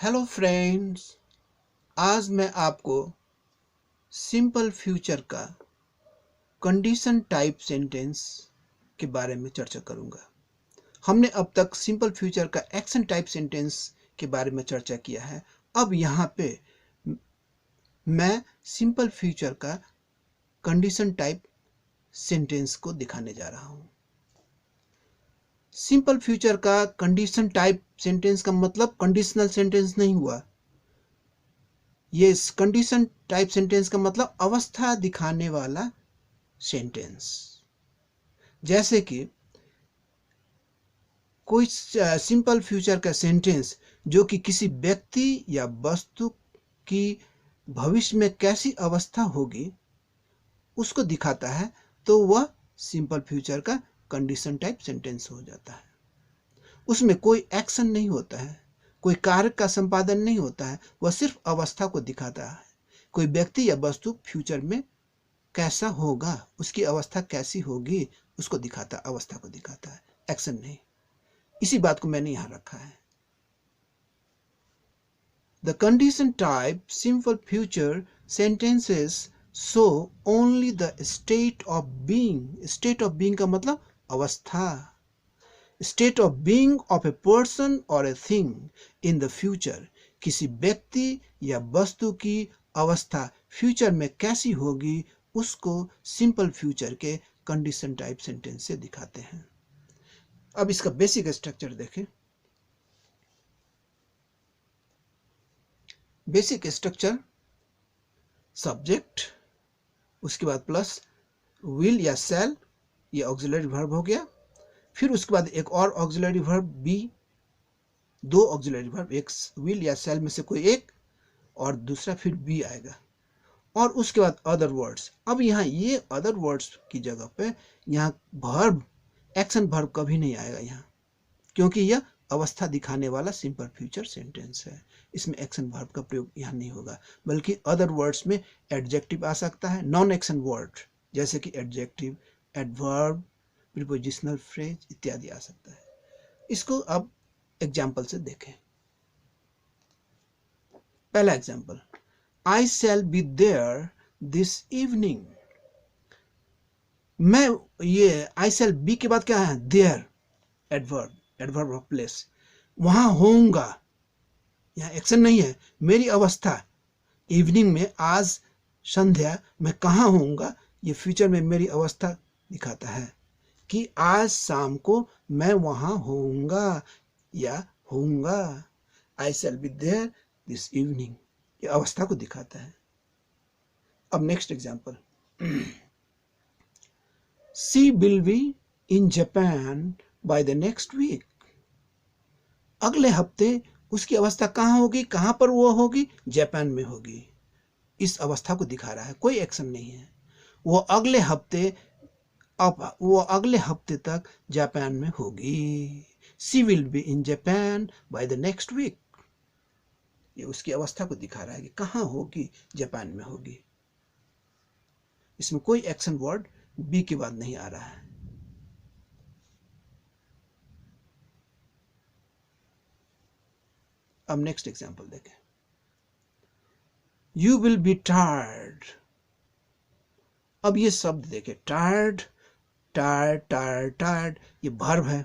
Hello friends, आज मैं आपको सिंपल फ्यूचर का कंडीशन टाइप सेंटेंस के बारे में चर्चा करूंगा। हमने अब तक सिंपल फ्यूचर का एक्शन टाइप सेंटेंस के बारे में चर्चा किया है। अब यहाँ पे मैं सिंपल फ्यूचर का कंडीशन टाइप सेंटेंस को दिखाने जा रहा हूँ। सिंपल फ्यूचर का कंडीशन टाइप सेंटेंस का मतलब कंडीशनल सेंटेंस नहीं हुआ। ये कंडीशन टाइप सेंटेंस का मतलब अवस्था दिखाने वाला सेंटेंस। जैसे कि कोई सिंपल फ्यूचर का सेंटेंस जो कि किसी व्यक्ति या वस्तु की भविष्य में कैसी अवस्था होगी उसको दिखाता है, तो वह सिंपल फ्यूचर का कंडीशन टाइप सेंटेंस हो जाता है। उसमें कोई एक्शन नहीं होता है, कोई कार्य का संपादन नहीं होता है, वह सिर्फ अवस्था को दिखाता है। कोई व्यक्ति या वस्तु फ्यूचर में कैसा होगा, उसकी अवस्था कैसी होगी, उसको दिखाता, अवस्था को दिखाता है, एक्शन नहीं। इसी बात को मैंने यहां रखा है। The condition type simple future sentences show only the state of being. State of being का मतलब अवस्था। State of being of a person और a thing in the future. किसी व्यक्ति या वस्तु की अवस्था फ्यूचर में कैसी होगी उसको सिंपल फ्यूचर के कंडीशन टाइप सेंटेंस से दिखाते हैं। अब इसका बेसिक स्ट्रक्चर देखें। बेसिक स्ट्रक्चर सब्जेक्ट, उसके बाद प्लस विल या शैल, ये ऑक्सिलरी वर्ब हो गया। फिर उसके बाद एक और ऑक्सिलरी वर्ब बी, दो ऑक्सिलरी वर्ब, एक विल या शैल में से कोई एक और दूसरा फिर बी आएगा। और उसके बाद अदर वर्ड्स। अब यहाँ ये अदर वर्ड्स की जगह पे यहाँ वर्ब, एक्शन वर्ब कभी नहीं आएगा यहाँ, क्योंकि यह अवस्था दिखाने वाला सिंपल फ्यूचर सेंटेंस है। इसमें एक्शन वर्ब का प्रयोग यहाँ नहीं होगा, बल्कि अदर वर्ड्स में एडजेक्टिव आ सकता है, नॉन एक्शन वर्ड जैसे कि एडजेक्टिव, एडवर्ब, प्रीपोजिशनल फ्रेज इत्यादि आ सकता है। इसको अब एग्जाम्पल से देखें। पहला example, I shall be there this evening। मैं, ये I shall be के बाद क्या है, there, adverb, adverb of place, वहां होऊंगा, यहाँ एक्शन नहीं है। मेरी अवस्था इवनिंग में, आज संध्या मैं कहाँ होऊंगा, ये फ्यूचर में मेरी अवस्था दिखाता है कि आज शाम को मैं वहां होऊंगा या होऊंगा। I shall be there this evening, ये अवस्था को दिखाता है। अब next example, she will be in Japan by the next week. अगले हफ्ते उसकी अवस्था कहाँ होगी, कहाँ पर वो होगी, जापान में होगी। इस अवस्था को दिखा रहा है, कोई एक्शन नहीं है। वो अगले हफ्ते तक जापान में होगी। She will be in Japan by the next week, ये उसकी अवस्था को दिखा रहा है कि कहाँ होगी, जापान में होगी। इसमें कोई एक्शन वर्ड बी के बाद नहीं आ रहा है। अब नेक्स्ट एग्जांपल देखें, यू विल बी टायर्ड। अब ये शब्द देखें, टायर्ड, टायर्ड, टायर्ड, टायर्ड, ये वर्ब है।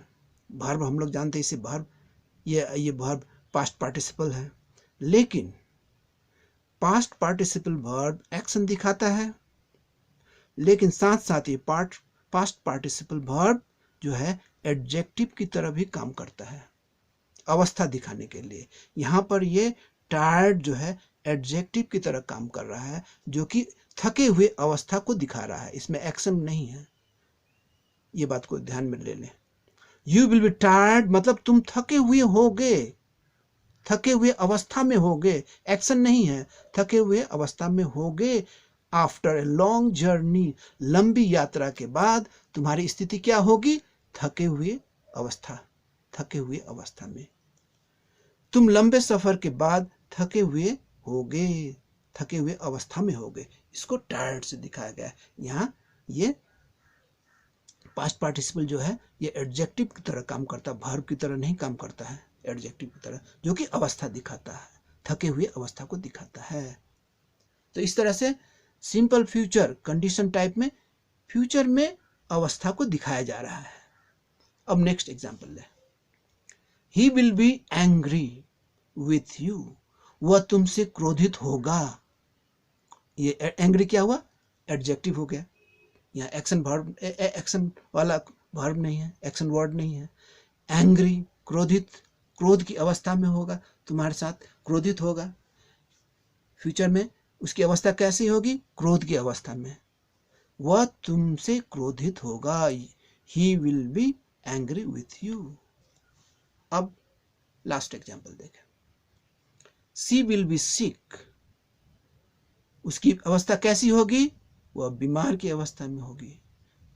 वर्ब हम लोग जानते हैं, इसे वर्ब, ये वर्ब पास्ट पार्टिसिपल है, लेकिन पास्ट पार्टिसिपल वर्ब एक्शन दिखाता है, लेकिन साथ साथ ये पास्ट पार्टिसिपल वर्ब जो है एडजेक्टिव की तरह भी काम करता है अवस्था दिखाने के लिए। यहाँ पर ये टायर्ड जो है एडजेक्टिव की तरह काम कर रहा है, जो कि थके हुए अवस्था को दिखा रहा है, इसमें एक्शन नहीं है। ये बात को ध्यान में ले लें। यू विल बी टायर्ड मतलब तुम थके हुए होगे, थके हुए अवस्था में होगे, एक्शन नहीं है, थके हुए अवस्था में होगे। आफ्टर ए लॉन्ग जर्नी, लंबी यात्रा के बाद तुम्हारी स्थिति क्या होगी, थके हुए अवस्था, थके हुए अवस्था में। तुम लंबे सफर के बाद थके हुए होगे, थके हुए अवस्था में होगे। इसको टायर्ड से दिखाया गया है। यहाँ ये पास्ट पार्टिसिपल जो है ये एडजेक्टिव की तरह काम करता है, वर्ब की तरह नहीं काम करता है। एडजेक्टिव की तरह, जो कि अवस्था दिखाता है, थके हुए अवस्था को दिखाता है। तो इस तरह से सिंपल फ्यूचर कंडीशन टाइप में फ्यूचर में अवस्था को दिखाया जा रहा है। अब नेक्स्ट एग्जांपल ले, he will be angry with you, वह तुमसे क्रोधित होगा। ये एंग्री क्या हुआ, एडजेक्टिव हो गया। यहाँ एक्शन वर्ब, एक्शन वाला वर्ब नहीं है, एक्शन वर्ड नहीं है। एंग्री, क्रोधित, क्रोध की अवस्था में होगा, तुम्हारे साथ क्रोधित होगा। फ्यूचर में उसकी अवस्था कैसी होगी, क्रोध की अवस्था में। वह तुमसे क्रोधित होगा, he will be angry with you. अब लास्ट एग्जांपल देखें, शी विल बी सिक, उसकी अवस्था कैसी होगी, वह बीमार की अवस्था में होगी,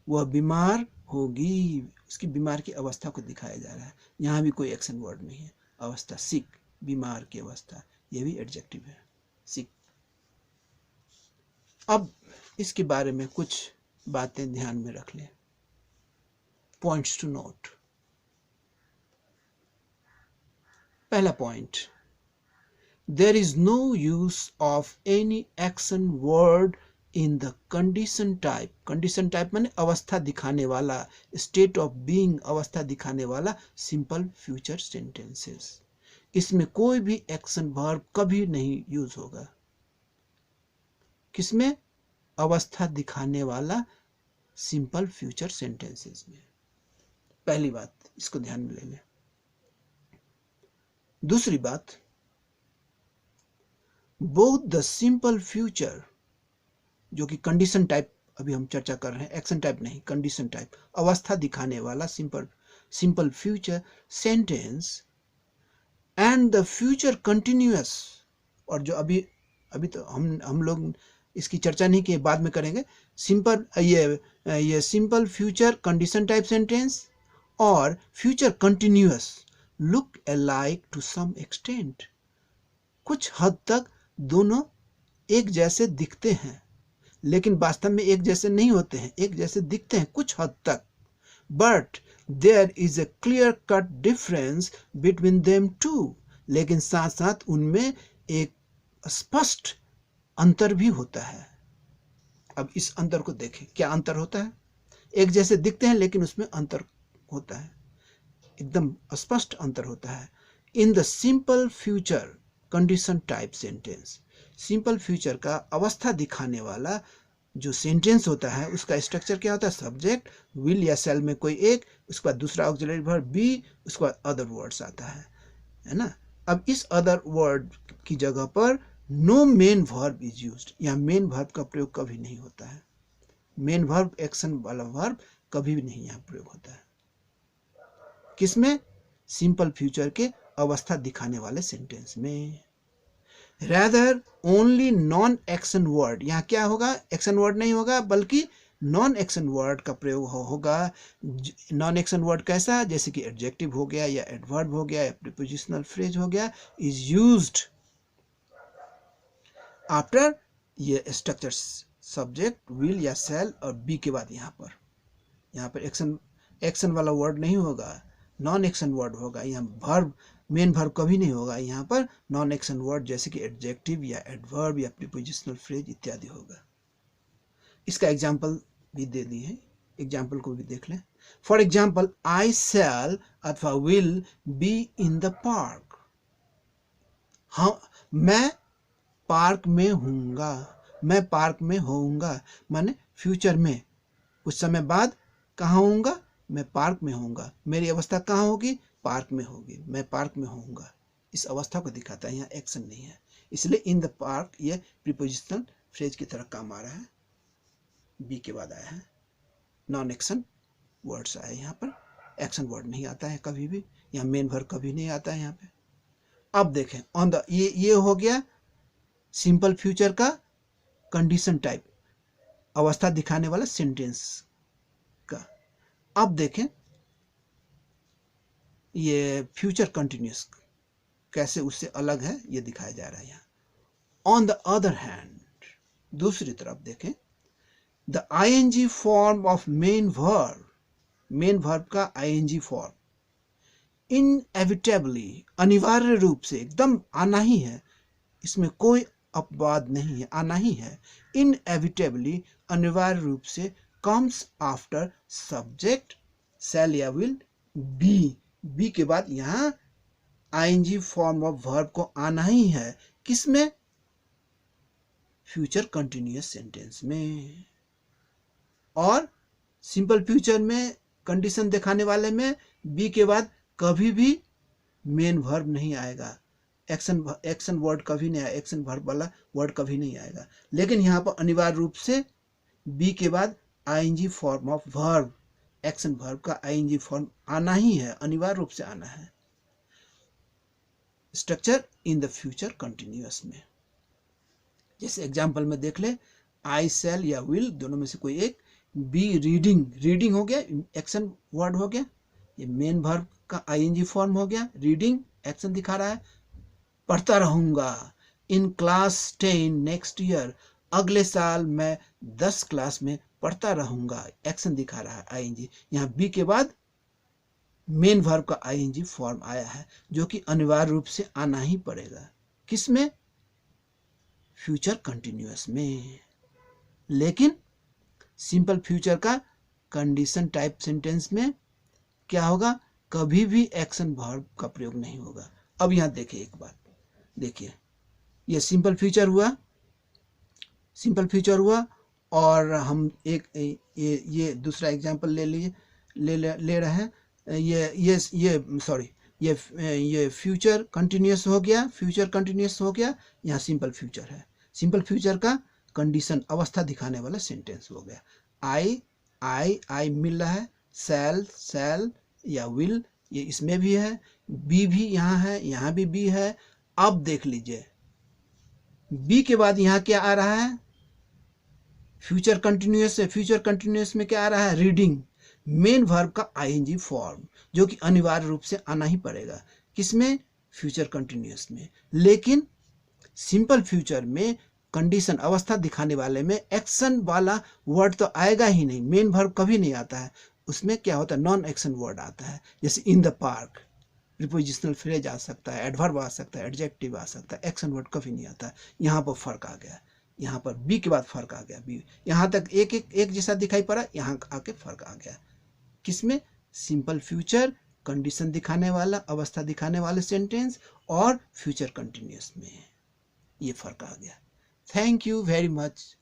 वह बीमार होगी, उसकी बीमार की अवस्था को दिखाया जा रहा है। यहाँ भी कोई एक्शन वर्ड नहीं है, अवस्था सिक, बीमार की अवस्था, यह भी एडजेक्टिव है, सिक। अब इसके बारे में कुछ बातें ध्यान में रख लें, पॉइंट्स टू नोट। पहला point, there is no use of any action word in the condition type. Condition type माने अवस्था दिखाने वाला, स्टेट ऑफ बीइंग अवस्था दिखाने वाला सिंपल फ्यूचर सेंटेंसेस। इसमें कोई भी एक्शन वर्ब कभी नहीं यूज होगा। किसमें, अवस्था दिखाने वाला सिंपल फ्यूचर सेंटेंसेस में। पहली बात, इसको ध्यान में ले लें। दूसरी बात, बोथ द सिंपल फ्यूचर, जो कि कंडीशन टाइप अभी हम चर्चा कर रहे हैं, एक्शन टाइप नहीं, कंडीशन टाइप, अवस्था दिखाने वाला simple future sentence and the future continuous, और जो अभी तो हम लोग इसकी चर्चा नहीं की, बाद में करेंगे। सिंपल ये simple future condition type sentence और future continuous look alike to some extent. कुछ हद तक दोनों एक जैसे दिखते हैं, लेकिन वास्तव में एक जैसे नहीं होते हैं, एक जैसे दिखते हैं कुछ हद तक। But there is a clear cut difference between them two, लेकिन साथ साथ उनमें एक स्पष्ट अंतर भी होता है। अब इस अंतर को देखें, क्या अंतर होता है। एक जैसे दिखते हैं लेकिन उसमें अंतर होता है, एकदम स्पष्ट अंतर होता है। In the simple future condition type sentence, simple future का अवस्था दिखाने वाला जो सेंटेंस होता है, उसका स्ट्रक्चर क्या होता है, सब्जेक्ट, विल या शैल में कोई एक, उसके बाद दूसरा ऑक्सिलरी वर्ब बी, उसके बाद अदर वर्ड्स आता है ना। अब इस अदर वर्ड की जगह पर no main verb is used, यहाँ मेन वर्ब का प्रयोग कभी नहीं होता है। मेन वर्ब, एक्शन वाला वर्ब कभी भी नहीं यहाँ प्रयोग होता है। किसमें, सिंपल फ्यूचर के अवस्था दिखाने वाले सेंटेंस में। Rather only non action word, यहाँ क्या होगा, एक्शन वर्ड नहीं होगा बल्कि नॉन एक्शन वर्ड का प्रयोग होगा। नॉन एक्शन वर्ड कैसा, जैसे कि एडजेक्टिव हो गया या एडवर्ब हो गया या प्रीपोजिशनल फ्रेज हो गया, इज यूज्ड आफ्टर ये स्ट्रक्चर सब्जेक्ट, विल या शैल और बी के बाद यहाँ पर एक्शन वाला वर्ड नहीं होगा, नॉन एक्शन वर्ड होगा। यहाँ वर्ब, मेन वर्ब कभी नहीं होगा, यहाँ पर नॉन एक्शन वर्ड जैसे कि एडजेक्टिव या एडवर्ब या प्रीपोजिशनल फ्रेज इत्यादि होगा। इसका एग्जाम्पल भी दे दी है, एग्जाम्पल को भी देख लें। फॉर एग्जाम्पल, आई शैल अथवा will be in the park. हाँ, मैं पार्क में होऊंगा, मैं पार्क में होऊंगा माने फ्यूचर में कुछ समय बाद कहाँ होऊंगा, मैं पार्क में होऊंगा। मेरी अवस्था कहाँ होगी, पार्क में होगी, मैं पार्क में होऊंगा। इस अवस्था को दिखाता है, यहाँ एक्शन नहीं है, इसलिए इन द पार्क ये प्रीपोजिशनल फ्रेज की तरह काम आ रहा है, बी के बाद आया है। नॉन एक्शन वर्ड्स आए यहाँ पर, एक्शन वर्ड नहीं आता है कभी भी, यहाँ मेन वर्ब कभी नहीं आता है यहाँ पे। अब देखें ऑन द, ये हो गया सिंपल फ्यूचर का कंडीशन टाइप अवस्था दिखाने वाला सेंटेंस का। अब देखें ये फ्यूचर कंटिन्यूअस कैसे उससे अलग है, ये दिखाया जा रहा है यहाँ। ऑन द अदर हैंड, दूसरी तरफ देखें, the ING form of main verb, main verb का आईएनजी फॉर्म इनएविटेबली, अनिवार्य रूप से, एकदम आना ही है, इसमें कोई अपवाद नहीं है, आना ही है। इनएविटेबली, अनिवार्य रूप से, कम्स आफ्टर सब्जेक्ट शैल या विल बी, बी के बाद यहाँ आईएनजी फॉर्म ऑफ वर्ब को आना ही है, किसमें? फ्यूचर कंटिन्यूअस सेंटेंस में। और सिंपल फ्यूचर में, कंडीशन दिखाने वाले में, बी के बाद कभी भी मेन वर्ब नहीं आएगा, एक्शन वर्ड कभी नहीं आएगा, एक्शन वर्ब वाला वर्ड कभी नहीं आएगा। लेकिन यहाँ पर अनिवार्य रूप से बी के बाद ING form of verb, action verb का आईएनजी फॉर्म आना ही है, अनिवार्य रूप से आना है। Structure in the future continuous में, जैसे एग्जांपल में देख ले, आई शैल या विल, दोनों में से कोई एक। बी रीडिंग, रीडिंग हो गया, एक्शन वर्ड हो गया, ये मेन वर्ब का आईएनजी फॉर्म हो गया, रीडिंग एक्शन दिखा रहा है। पढ़ता रहूंगा, इन क्लास 10 नेक्स्ट ईयर, अगले साल मैं 10 क्लास में पढ़ता रहूंगा, एक्शन दिखा रहा है, आईएनजी। यहाँ बी के बाद मेन वर्ब का आईएनजी फॉर्म आया है, जो कि अनिवार्य रूप से आना ही पड़ेगा, किसमें? फ्यूचर कंटिन्यूअस में। लेकिन सिंपल फ्यूचर का कंडीशन टाइप सेंटेंस में क्या होगा? कभी भी एक्शन वर्ब का प्रयोग नहीं होगा। अब यहां देखिए एक बात, देखिए ये सिंपल फ्यूचर हुआ, सिंपल फ्यूचर हुआ, और हम एक ये दूसरा एग्जांपल ले लीजिए, ले रहे हैं, ये सॉरी, ये फ्यूचर कंटिन्यूअस हो गया, फ्यूचर कंटिन्यूअस हो गया, यहाँ सिंपल फ्यूचर है। सिंपल फ्यूचर का कंडीशन, अवस्था दिखाने वाला सेंटेंस हो गया। आई मिल रहा है, शैल या विल, ये इसमें भी है, बी भी यहाँ है, यहाँ भी बी है। अब देख लीजिए, बी के बाद यहाँ क्या आ रहा है? फ्यूचर कंटिन्यूअस है, फ्यूचर कंटिन्यूअस में क्या आ रहा है? रीडिंग, मेन वर्ब का आईएनजी फॉर्म, जो कि अनिवार्य रूप से आना ही पड़ेगा, किसमें? फ्यूचर कंटिन्यूअस में। लेकिन सिंपल फ्यूचर में कंडीशन, अवस्था दिखाने वाले में एक्शन वाला वर्ड तो आएगा ही नहीं, मेन वर्ब कभी नहीं आता है। उसमें क्या होता है? नॉन एक्शन वर्ड आता है, जैसे in the park, prepositional phrase आ सकता है, एडवर्ब आ सकता है, एडजेक्टिव आ सकता है, एक्शन वर्ड कभी नहीं आता है। यहाँ पर फर्क आ गया, यहाँ पर बी के बाद फर्क आ गया, बी यहाँ तक एक जैसा दिखाई पड़ा, यहाँ आके फर्क आ गया, किसमें? सिंपल फ्यूचर, कंडीशन दिखाने वाला, अवस्था दिखाने वाले सेंटेंस, और फ्यूचर कंटिन्यूअस में ये फर्क आ गया। Thank you very much.